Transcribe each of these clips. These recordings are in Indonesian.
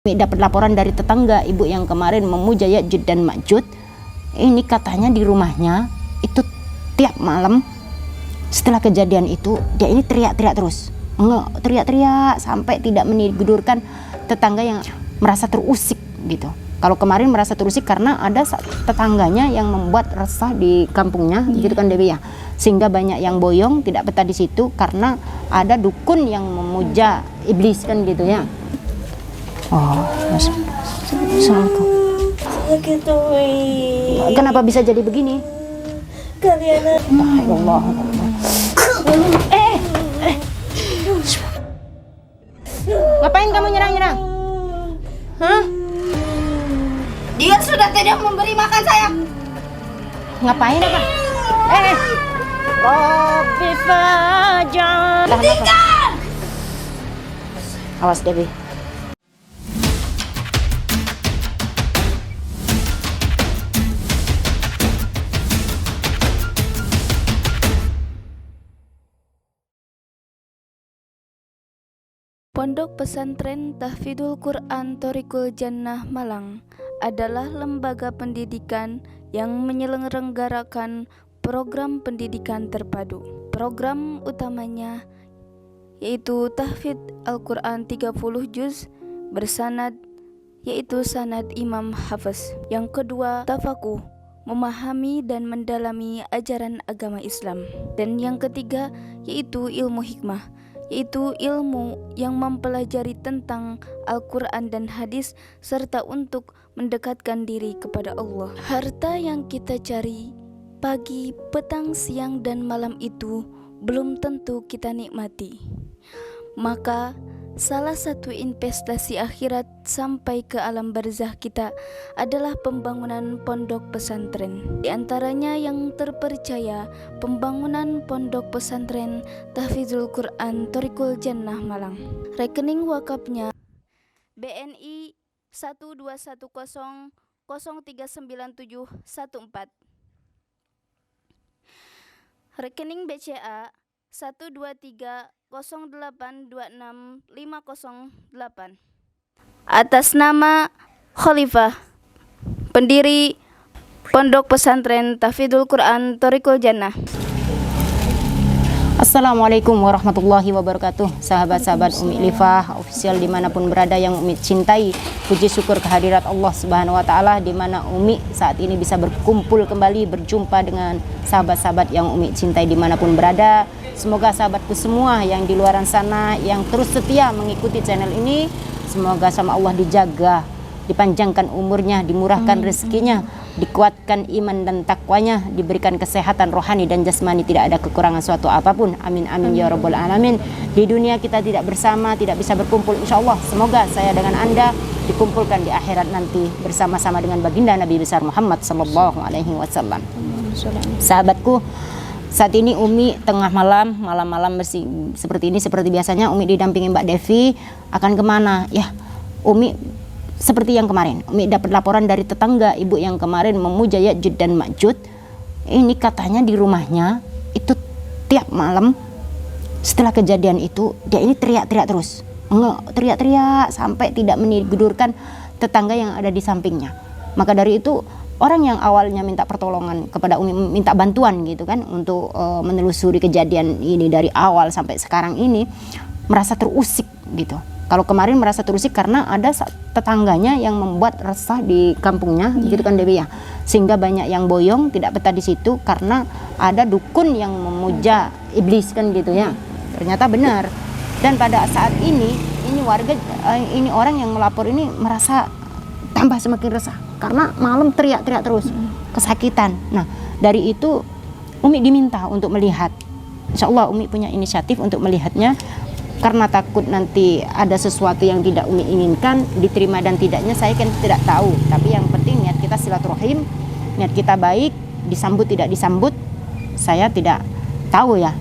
Dapat laporan dari tetangga ibu yang kemarin memuja Ya'juj dan Ma'juj. Ini katanya di rumahnya itu tiap malam setelah kejadian itu dia ini teriak-teriak terus, teriak-teriak sampai tidak menidurkan tetangga yang merasa terusik gitu. Kalau kemarin merasa terusik karena ada tetangganya yang membuat resah di kampungnya, gitu kan Dewi ya, sehingga banyak yang boyong tidak betah di situ karena ada dukun yang memuja iblis kan gitu ya. Oh, Assalamualaikum. Sakit Umi. Kenapa bisa jadi begini? Kalian Allah. Ngapain kamu nyerang-nyerang? Hah? Dia sudah tidak memberi makan saya. Ngapain apa? Rabbi fajal. Awas Dewi. Pondok Pesantren Tahfidzul Quran Thoriqul Jannah Malang adalah lembaga pendidikan yang menyelenggarakan program pendidikan terpadu. Program utamanya yaitu tahfidz Al-Quran 30 juz bersanad, yaitu sanad Imam Hafiz. Yang kedua, tafakuh, memahami dan mendalami ajaran agama Islam. Dan yang ketiga yaitu ilmu hikmah, yaitu ilmu yang mempelajari tentang Al-Quran dan hadis serta untuk mendekatkan diri kepada Allah. Harta yang kita cari pagi, petang, siang, dan malam itu belum tentu kita nikmati. Maka salah satu investasi akhirat sampai ke alam barzah kita adalah pembangunan pondok pesantren. Di antaranya yang terpercaya pembangunan pondok pesantren Tahfidzul Quran Thoriqul Jannah Malang. Rekening wakafnya BNI 12100399714. Rekening BCA 12308265508. Atas nama Khalifah, pendiri Pondok Pesantren Tahfidzul Quran Thoriqul Jannah. Assalamualaikum warahmatullahi wabarakatuh. Sahabat-sahabat Umi Lifah official dimanapun berada yang Umi cintai, puji syukur kehadirat Allah Subhanahu wa Ta'ala, di mana Umi saat ini bisa berkumpul kembali berjumpa dengan sahabat-sahabat yang Umi cintai dimanapun berada. Semoga sahabatku semua yang di luaran sana yang terus setia mengikuti channel ini, semoga sama Allah dijaga, dipanjangkan umurnya, dimurahkan rezekinya, dikuatkan iman dan takwanya, diberikan kesehatan rohani dan jasmani, tidak ada kekurangan suatu apapun. Amin amin ya rabbal alamin. Di dunia kita tidak bersama, tidak bisa berkumpul, insya Allah semoga saya dengan Anda dikumpulkan di akhirat nanti bersama-sama dengan baginda Nabi besar Muhammad sallallahu alaihi wasallam. Sahabatku, saat ini Umi tengah malam seperti ini, seperti biasanya Umi didampingi Mbak Devi. Akan kemana? Ya, Umi seperti yang kemarin, Umi dapat laporan dari tetangga ibu yang kemarin memuja Ya'juj dan Ma'juj. Ini katanya di rumahnya itu tiap malam setelah kejadian itu dia ini teriak-teriak terus, teriak-teriak sampai tidak menidurkan tetangga yang ada di sampingnya. Maka dari itu orang yang awalnya minta pertolongan kepada Umi, minta bantuan gitu kan untuk menelusuri kejadian ini dari awal sampai sekarang ini, merasa terusik gitu. Kalau kemarin merasa terusik karena ada tetangganya yang membuat resah di kampungnya, gitu kan Dewi ya, sehingga banyak yang boyong tidak betah di situ karena ada dukun yang memuja iblis kan gitu ya. Ternyata benar. Dan pada saat ini warga, ini orang yang melapor ini merasa tambah semakin resah karena malam teriak-teriak terus, kesakitan. Nah, dari itu Umi diminta untuk melihat. Insya Allah Umi punya inisiatif untuk melihatnya, karena takut nanti ada sesuatu yang tidak Umi inginkan, diterima dan tidaknya saya kan tidak tahu. Tapi yang penting niat kita silaturahim, niat kita baik, disambut tidak disambut saya tidak tahu ya.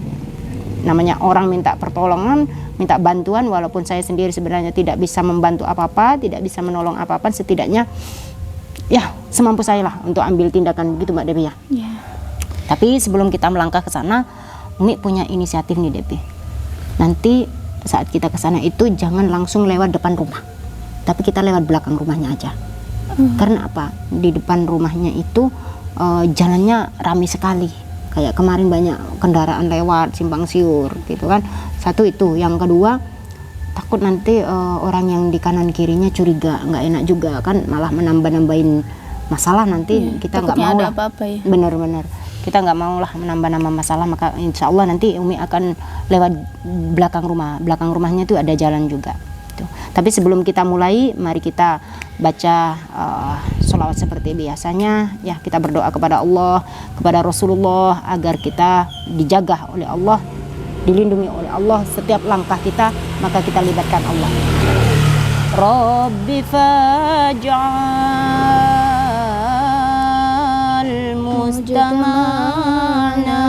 Namanya orang minta pertolongan, minta bantuan, walaupun saya sendiri sebenarnya tidak bisa membantu apa-apa, tidak bisa menolong apa-apa, setidaknya ya semampu saya lah untuk ambil tindakan gitu Mbak Devi ya. Tapi sebelum kita melangkah ke sana, Umi punya inisiatif nih Devi. Nanti saat kita ke sana itu jangan langsung lewat depan rumah, tapi kita lewat belakang rumahnya aja. Karena apa? Di depan rumahnya itu jalannya ramai sekali. Kayak kemarin banyak kendaraan lewat simpang siur gitu kan. Satu itu, yang kedua takut nanti orang yang di kanan kirinya curiga, nggak enak juga kan, malah menambah-nambahin masalah nanti. Kita nggak mau ada lah. apa-apa ya. Bener-bener kita nggak mau lah menambah-nambah masalah, maka insya Allah nanti Umi akan lewat belakang rumahnya itu ada jalan juga gitu. Tapi sebelum kita mulai, mari kita baca sholawat seperti biasanya ya. Kita berdoa kepada Allah, kepada Rasulullah, agar kita dijaga oleh Allah, dilindungi oleh Allah setiap langkah kita, maka kita libatkan Allah. Rabbi faj'al mustama'na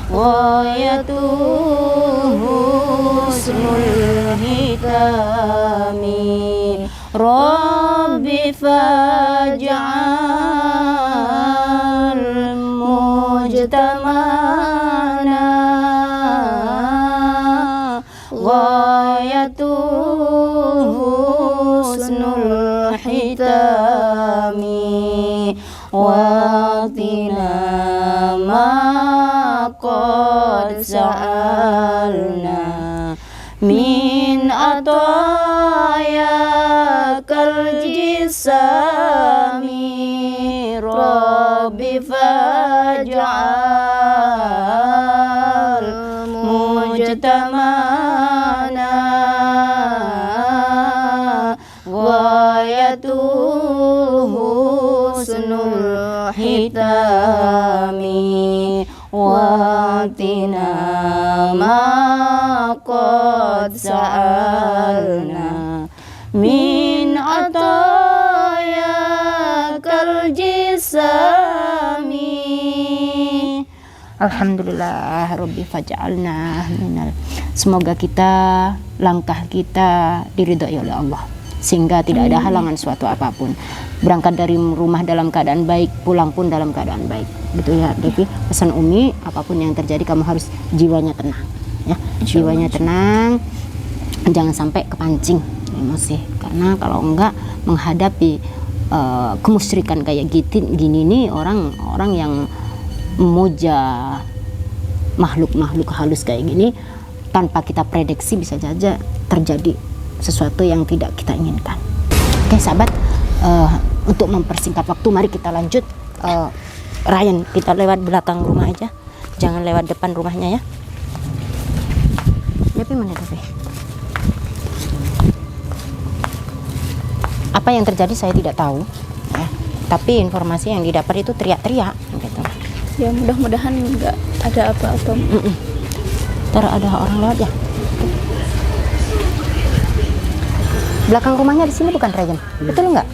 ghayatuhu husnul hitami. Rabbi faj'al mujtama'na ghayatuhu husnul hitami watina ma qad sa'alna min atayakal jisami. Rabbi faj'al mujtama'na ghayatuhu husnul hitami watina ma qad sa'alna min atayakal jisami. Alhamdulillah Rabbi faj'alna minal. Semoga kita, langkah kita diridhai oleh Allah, sehingga tidak ada halangan suatu apapun. Berangkat dari rumah dalam keadaan baik, pulang pun dalam keadaan baik. Gitu ya Devi, pesan Umi, apapun yang terjadi kamu harus jiwanya tenang ya. Jiwanya tenang, jangan sampai kepancing emosi, karena kalau enggak menghadapi kemusyrikan kayak gini nih, orang yang memuja makhluk halus kayak gini, tanpa kita prediksi bisa saja terjadi sesuatu yang tidak kita inginkan. Oke sahabat, untuk mempersingkat waktu, mari kita lanjut. Ryan, kita lewat belakang rumah aja, jangan lewat depan rumahnya ya. Tapi mana Devi? Apa yang terjadi saya tidak tahu ya, tapi informasi yang didapat itu teriak-teriak gitu. Ya mudah-mudahan nggak ada apa-apa. Ntar ada orang lewat ya. Belakang rumahnya di sini bukan Ryan, betul nggak?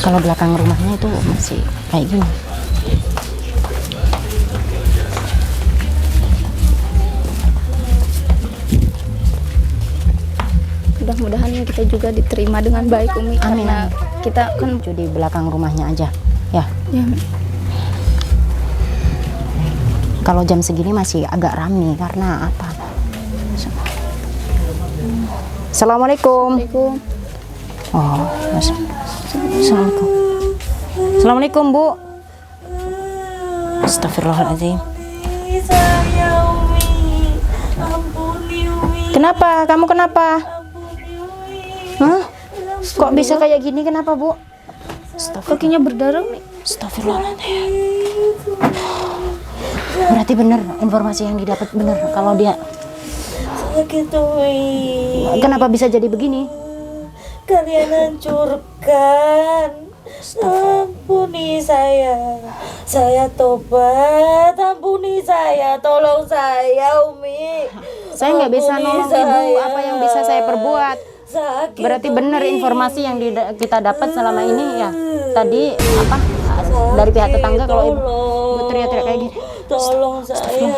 Kalau belakang rumahnya itu masih kayak gini. Mudah-mudahan kita juga diterima dengan baik Umi. Amin. Karena kita kan di belakang rumahnya aja ya. Kalau jam segini masih agak ramai karena apa? Assalamualaikum. Oh, Assalamualaikum. Assalamualaikum Bu. Astagfirullahaladzim. Kenapa? Kamu kenapa? Hah? Kok bisa kayak gini? Kenapa Bu? kakinya berdarah Umi. Astagfirullahaladzim. Berarti benar informasi yang didapat benar kalau dia Sakit Umi. Kenapa bisa jadi begini? Kalian hancurkan. Ampuni saya. Saya tobat. Ampuni saya. Tolong saya Umi. Saya nggak bisa nolong Ibu. Apa yang bisa saya perbuat? Sakit, Berarti benar Umi. informasi yang kita dapat selama ini ya. Tadi apa? Dari pihak tetangga kalau Ibu teriak-teriak kayak gini. Tolong saya.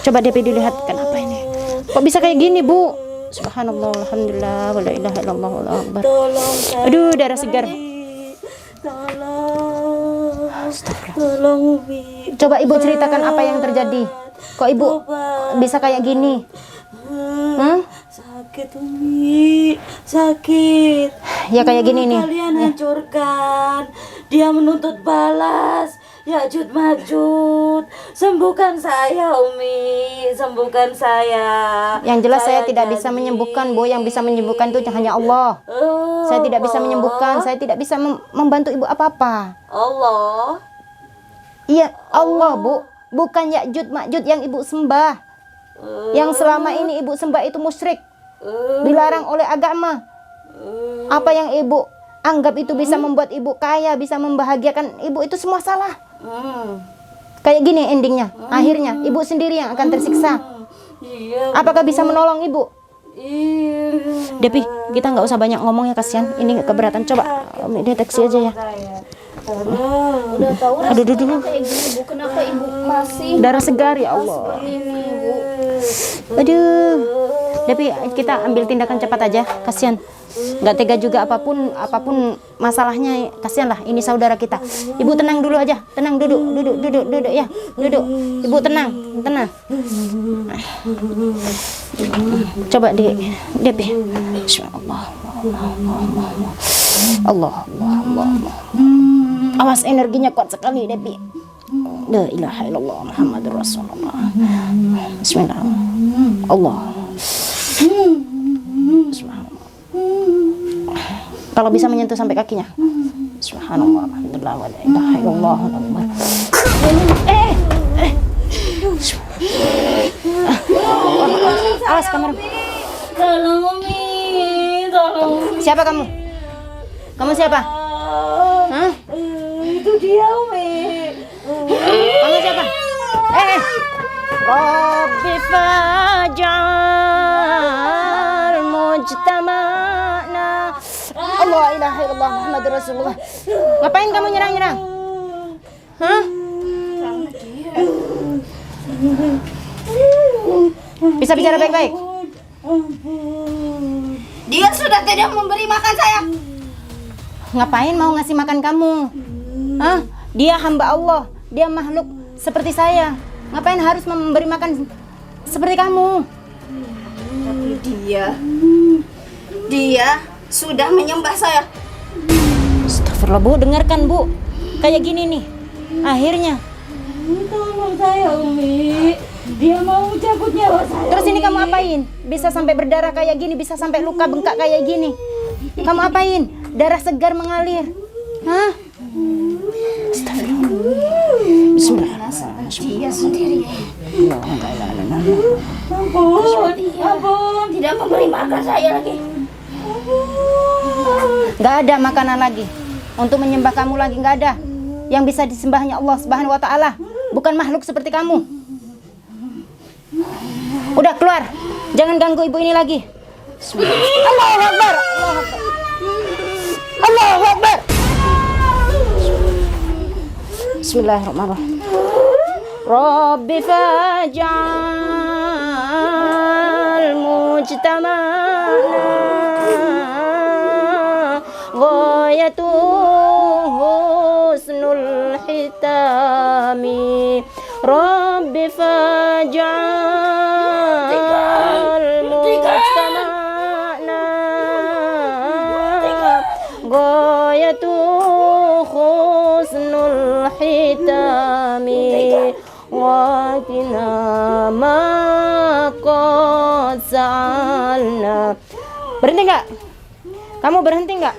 Coba DP dilihat kenapa ini? Kok bisa kayak gini Bu? Subhanallah, alhamdulillah, wala ilaha illallah, wallahu akbar. Tolong saya. Aduh, darah segar. Tolong. Tolong Umi. Coba ibu ceritakan apa yang terjadi. Kok ibu bisa kayak gini? Sakit Umi, sakit. Ya kayak gini nih. Kalian hancurkan. Dia menuntut balas. Ya'juj Ma'juj. Sembuhkan saya Umi, sembuhkan saya. Yang jelas saya tidak bisa janji. menyembuhkan, Bu. Yang bisa menyembuhkan itu hanya Allah. Saya tidak bisa menyembuhkan, saya tidak bisa membantu ibu apa-apa. Allah. Iya, Allah, Bu. Bukan Ya'juj Ma'juj yang ibu sembah. Yang selama ini ibu sembah itu musyrik. Dilarang oleh agama. Apa yang ibu anggap itu bisa membuat ibu kaya, bisa membahagiakan ibu, itu semua salah. Kayak gini endingnya. Akhirnya ibu sendiri yang akan tersiksa. Apakah bisa menolong ibu? Depi, kita nggak usah banyak ngomong ya, kasihan. Ini keberatan. Coba deteksi aja ya. Udah tahu Aduh, rasanya kayak gini, Bu. Kenapa ibu masih Darah segar ya Allah. ini, Bu? Aduh. Depi, kita ambil tindakan cepat aja. Kasihan. Nggak tega juga apapun masalahnya. Kasihan lah, ini saudara kita. Ibu tenang dulu aja. Tenang, duduk ya. Duduk. Ibu tenang. Coba Depi. Bismillah. Allah. Awas, energinya kuat sekali, Depi. La ilaha illallah Muhammadur Rasulullah. Bismillah. Allah. Subhanallah. Kalau bisa menyentuh sampai kakinya. Subhanallah, alhamdulillah, wa la ilaha illallah. Awas kamera. Tolong Umi, tolong. Siapa kamu? Kamu siapa? Hah? Itu dia Umi. Kamu siapa? Rabbi faj'al mujtama'na. Allah ilaha illallah Muhammadur Rasulullah. Ngapain kamu nyerang? Hah? Bisa bicara baik-baik? Dia sudah tidak memberi makan saya. Ngapain mau ngasih makan kamu? Hah? Dia hamba Allah, dia makhluk seperti saya. Ngapain harus memberi makan seperti kamu? Tapi dia sudah menyembah saya. Astagfirullah, Bu, dengarkan, Bu. Kayak gini nih. Akhirnya. Tolong saya Umi. Dia mau cabut nyawa saya. Terus ini kamu apain? Bisa sampai berdarah kayak gini, bisa sampai luka bengkak kayak gini. Kamu apain? Darah segar mengalir. Hah? Dia sendiri. Ampun, tidak memberi makan saya lagi. Gak ada makanan lagi untuk menyembah kamu lagi, gak ada. Yang bisa disembahnya Allah Subhanahu wa Ta'ala, bukan makhluk seperti kamu. Udah keluar, jangan ganggu ibu ini lagi. Allahu Akbar, Allahu Akbar. Bismillahirrahmanirrahim. Rabbi faj'al mujtama'na ghayatu husnul hitami. Rabbi faj'al mujtama'na ghayatu husnul hitami wa qina ma qad sa'alna. Berhenti nggak? Kamu berhenti nggak?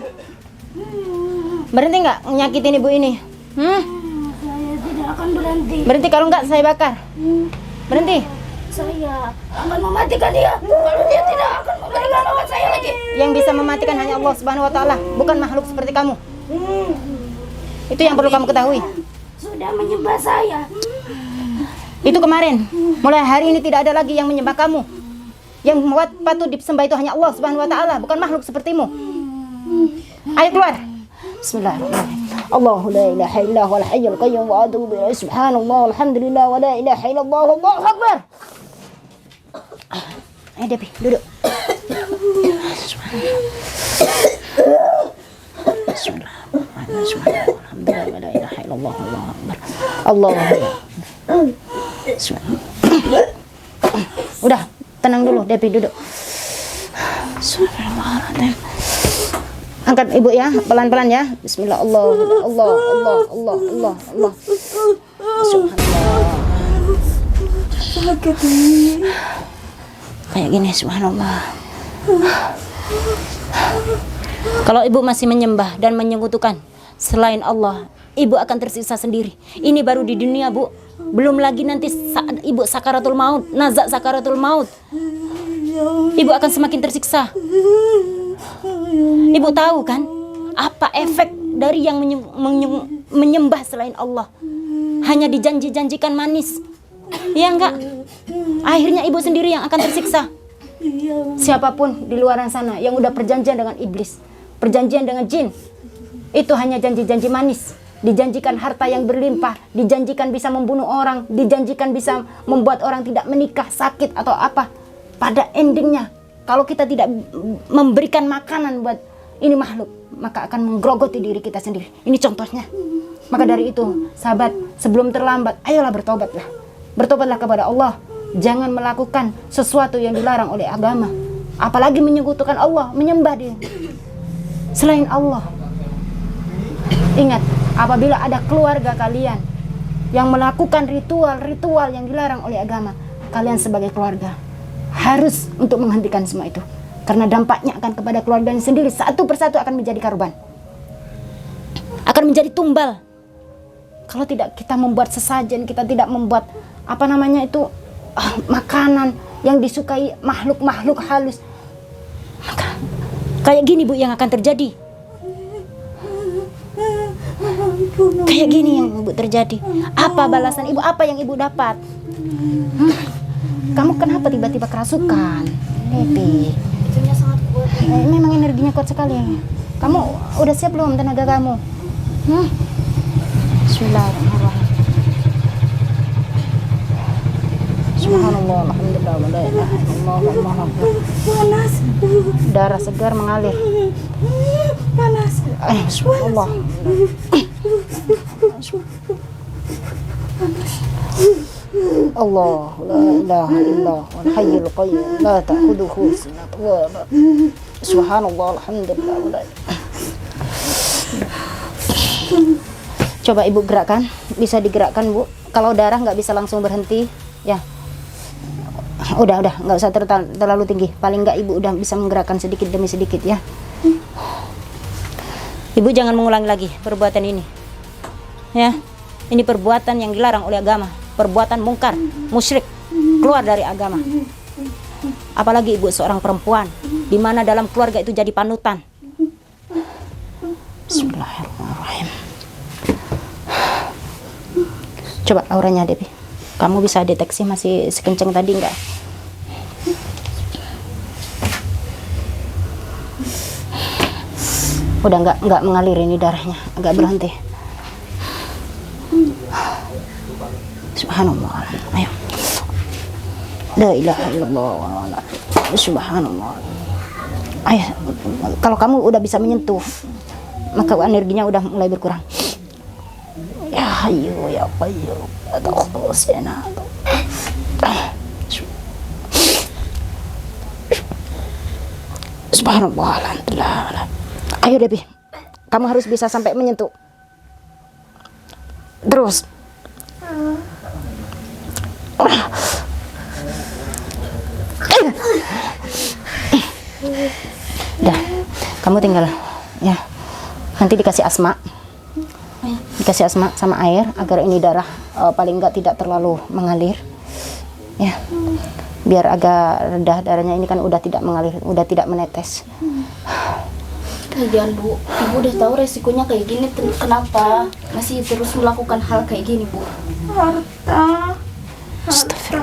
Berhenti nggak nyakitin ibu ini? Saya tidak akan berhenti. Berhenti, kalau nggak saya bakar. Berhenti. Saya akan mematikan dia. Kalau dia tidak akan memberikan makan saya lagi. Yang bisa mematikan hanya Allah Subhanahu wa Ta'ala, bukan makhluk seperti kamu. Itu yang perlu kamu ketahui. Sudah menyembah saya. Itu kemarin. Mulai hari ini tidak ada lagi yang menyembah kamu. Yang patut disembah itu hanya Allah Subhanahu wa Ta'ala, bukan makhluk sepertimu. Ayo keluar. Bismillahirrahmanirrahim. Allahu la ilaha illa huwal hayyul qayyum wa atubu ilaihi. Subhanallah walhamdulillah wa la ilaha illallah wallahu akbar. Ayo Depi, duduk. Bismillahirrahmanirrahim. Alhamdulillah wa la ilaha illallah. illallah, Allahu akbar. Allahu akbar. Udah, tenang dulu, Depi duduk. Subhanallah. Angkat ibu ya, pelan-pelan ya. Bismillah, Allah. Subhanallah. Kayak gini, subhanallah. Kalau ibu masih menyembah dan menyekutukan selain Allah, ibu akan tersiksa sendiri. Ini baru di dunia, Bu. Belum lagi nanti saat ibu sakaratul maut, nazak sakaratul maut, ibu akan semakin tersiksa. Ibu tahu kan apa efek dari yang menyembah selain Allah? Hanya dijanji-janjikan manis, ya enggak? Akhirnya ibu sendiri yang akan tersiksa. Siapapun di luar sana yang udah perjanjian dengan iblis, perjanjian dengan jin, itu hanya janji-janji manis. Dijanjikan harta yang berlimpah, dijanjikan bisa membunuh orang, dijanjikan bisa membuat orang tidak menikah, sakit atau apa. Pada endingnya, kalau kita tidak memberikan makanan buat ini makhluk, maka akan menggerogoti diri kita sendiri. Ini contohnya. Maka dari itu, sahabat, sebelum terlambat, ayolah bertobatlah. Bertobatlah kepada Allah. Jangan melakukan sesuatu yang dilarang oleh agama. Apalagi menyekutukan Allah, menyembah dia selain Allah. Ingat, apabila ada keluarga kalian yang melakukan ritual-ritual yang dilarang oleh agama, kalian sebagai keluarga harus untuk menghentikan semua itu. Karena dampaknya akan kepada keluarganya sendiri, satu persatu akan menjadi korban, akan menjadi tumbal. Kalau tidak kita membuat sesajen, kita tidak membuat makanan yang disukai makhluk-makhluk halus, maka kayak gini, Bu, yang akan terjadi. Kayak gini yang ibu terjadi. Apa balasan ibu? Apa yang ibu dapat? Kamu kenapa tiba-tiba kerasukan, Depi? Itunya sangat kuat. Memang energinya kuat sekali. Kamu udah siap belum tenaga kamu? Bismillahirrahmanirrahim. Subhanallah, alhamdulillah, wa la ilaha illallah, wallahu akbar. Panas. Darah segar mengalir. Panas. Subhanallah. Allah, la ilaha illallah, wal hayyul qayyum, la ta'khudhuhu sinatun wa la. Subhanallah, alhamdulillah, wa la. Coba ibu gerakkan, bisa digerakkan, Bu. Kalau darah nggak bisa langsung berhenti, ya. Udah, nggak usah terlalu tinggi. Paling nggak ibu udah bisa menggerakkan sedikit demi sedikit, ya. Ibu jangan mengulangi lagi perbuatan ini, ya. Ini perbuatan yang dilarang oleh agama, perbuatan mungkar, musyrik, keluar dari agama. Apalagi ibu seorang perempuan, di mana dalam keluarga itu jadi panutan. Bismillahirrahmanirrahim. Coba auranya, Devi. Kamu bisa deteksi masih sekencang tadi enggak? Udah enggak mengalir ini darahnya, agak berhenti. Subhanallah. Ayo. La ilaha illallah. Subhanallah. Ayo, kalau kamu udah bisa menyentuh, maka energinya udah mulai berkurang. Ya Hayyu ya Qayyum, atakhusina. Subhanallah, alhamdulillah. Ayo Debbie, kamu harus bisa sampai menyentuh. Terus. Dah, kamu tinggal ya. Nanti dikasih asma. Dikasih asma sama air agar ini darah paling enggak tidak terlalu mengalir. Ya. Biar agak rendah darahnya, ini kan udah tidak mengalir, udah tidak menetes. Jangan Bu, Ibu udah tahu resikonya kayak gini, kenapa masih terus melakukan hal kayak gini, Bu? Harta sakit.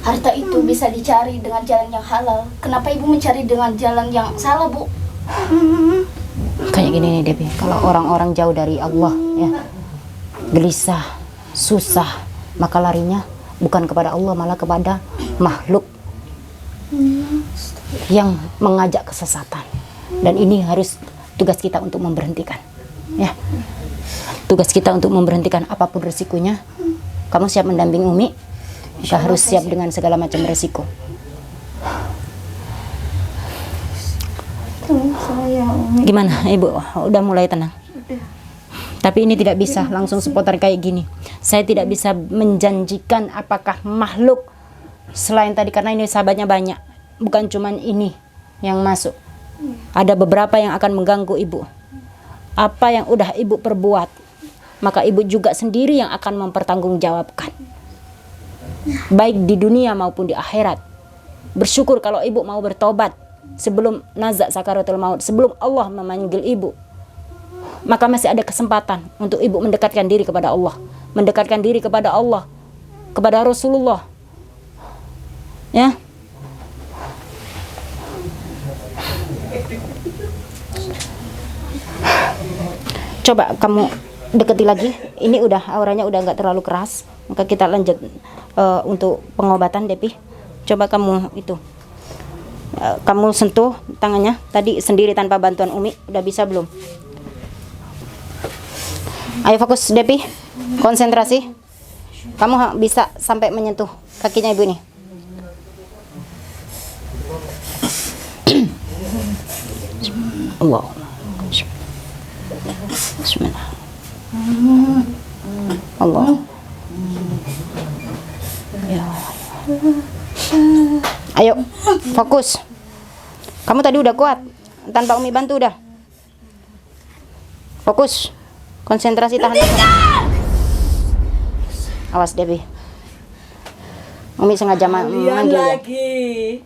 Harta itu bisa dicari dengan jalan yang halal. Kenapa Ibu mencari dengan jalan yang salah, Bu? Kayak gini nih Debbie, kalau orang-orang jauh dari Allah ya, gelisah, susah, maka larinya bukan kepada Allah, malah kepada makhluk yang mengajak kesesatan. Dan ini harus tugas kita untuk memberhentikan. Ya. Tugas kita untuk memberhentikan apapun resikonya. Kamu siap mendampingi Umi? Maka harus siap dengan segala macam resiko. Saya Umi. Gimana Ibu? Udah mulai tenang? Tapi ini tidak bisa langsung seputar kayak gini. Saya tidak bisa menjanjikan apakah makhluk selain tadi, karena ini sahabatnya banyak. Bukan cuman ini yang masuk. Ada beberapa yang akan mengganggu Ibu. Apa yang udah Ibu perbuat, maka Ibu juga sendiri yang akan mempertanggungjawabkan. Baik di dunia maupun di akhirat. Bersyukur kalau Ibu mau bertobat sebelum nazak sakaratul maut, sebelum Allah memanggil Ibu. Maka masih ada kesempatan untuk Ibu mendekatkan diri kepada Allah, mendekatkan diri kepada Allah, kepada Rasulullah. Ya. Coba kamu deketi lagi. Ini udah auranya udah nggak terlalu keras. Maka kita lanjut untuk pengobatan, Depi. Coba kamu itu kamu sentuh tangannya tadi sendiri tanpa bantuan Umi. Udah bisa belum? Ayo fokus, Depi. Konsentrasi. Kamu bisa sampai menyentuh kakinya Ibu nih. Wow. Bismillah. Allah. Ya. Ayo, fokus. Kamu tadi udah kuat. Tanpa Umi bantu udah. Fokus. Konsentrasi, tahan. Awas Devi. Umi sengaja manggil ya. Lagi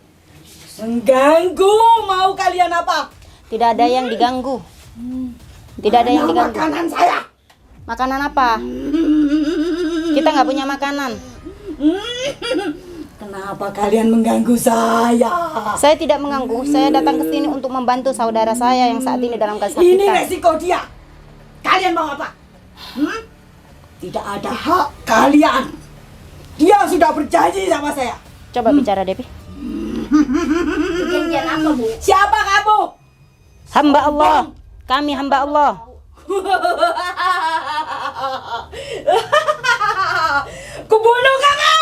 mengganggu. Mau kalian apa? Tidak ada yang diganggu. Tidak ada yang diganggu. Makanan saya. Makanan apa? Kita nggak punya makanan. Kenapa kalian mengganggu saya? Saya tidak mengganggu. Saya datang ke sini untuk membantu saudara saya yang saat ini dalam Ini kesakitan. resiko dia. Kalian mau apa? Tidak ada hak kalian. Dia sudah berjanji sama saya. Coba bicara Devi. Perjanjian apa, Bu? Siapa kamu? Hamba Allah. Kami hamba Allah. Kubunuh kamu.